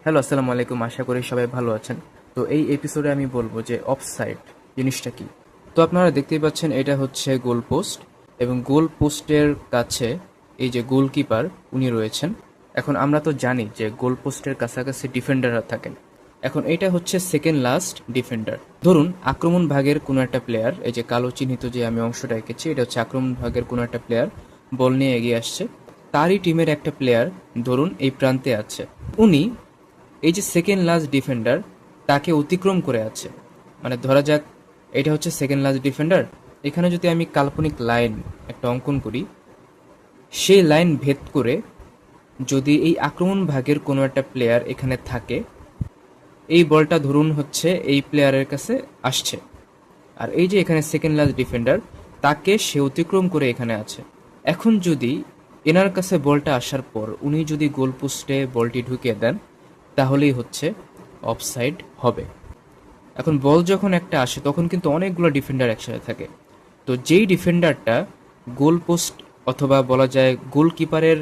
Hello, আসসালামু আলাইকুম। আশা করি সবাই ভালো আছেন। তো এই এপিসোডে আমি বলবো যে অফসাইড জিনিসটা কি। তো আপনারা দেখতেই পাচ্ছেন এটা হচ্ছে গোল পোস্ট, এবং গোল পোস্টের কাছে এই যে গোলকিপার উনি রয়েছেন। এখন আমরা তো জানি যে গোল পোস্টের কাছাকাছি ডিফেন্ডাররা থাকেন। এখন এটা হচ্ছে সেকেন্ড লাস্ট ডিফেন্ডার। ধরুন আক্রমণ ভাগের কোনো একটা প্লেয়ার, এই যে কালো চিহ্নিত যে আমি অংশটা এঁকেছি, এটা হচ্ছে আক্রমণ ভাগের কোনো একটা প্লেয়ার বল নিয়ে এগিয়ে আসছে। তারই টিমের একটা প্লেয়ার ধরুন এই প্রান্তে আছে। উনি এই যে সেকেন্ড লাস্ট ডিফেন্ডার তাকে অতিক্রম করে আছে, মানে ধরা যাক এটা হচ্ছে সেকেন্ড লাস্ট ডিফেন্ডার। এখানে যদি আমি কাল্পনিক লাইন একটা অঙ্কন করি, সেই লাইন ভেদ করে যদি এই আক্রমণ ভাগের কোনো একটা প্লেয়ার এখানে থাকে, এই বলটা ধরুন হচ্ছে এই প্লেয়ারের কাছে আসছে, আর এই যে এখানে সেকেন্ড লাস্ট ডিফেন্ডার তাকে সে অতিক্রম করে এখানে আছে। এখন যদি এনার কাছে বলটা আসার পর উনি যদি গোল পোস্টে বলটি ঢুকিয়ে দেন, তাহলেই হচ্ছে অফসাইড হবে। এখন বল যখন একটা আসে তখন কিন্তু অনেকগুলো ডিফেন্ডার একসাথে থাকে। তো যেই ডিফেন্ডারটা গোল পোস্ট অথবা বলা যায় গোলকিপারের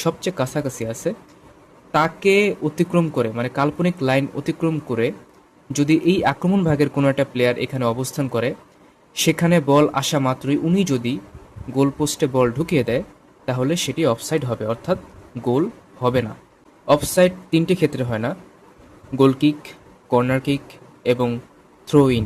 সবচেয়ে কাছাকাছি আছে, তাকে অতিক্রম করে, মানে কাল্পনিক লাইন অতিক্রম করে যদি এই আক্রমণ ভাগের কোনো একটা প্লেয়ার এখানে অবস্থান করে, সেখানে বল আসা মাত্রই উনি যদি গোল পোস্টে বল ঢুকিয়ে দেয়, তাহলে সেটি অফসাইড হবে, অর্থাৎ গোল হবে না। অফসাইড তিনটি ক্ষেত্রে হয় না: গোল কিক, কর্নার কিক এবং থ্রো ইন।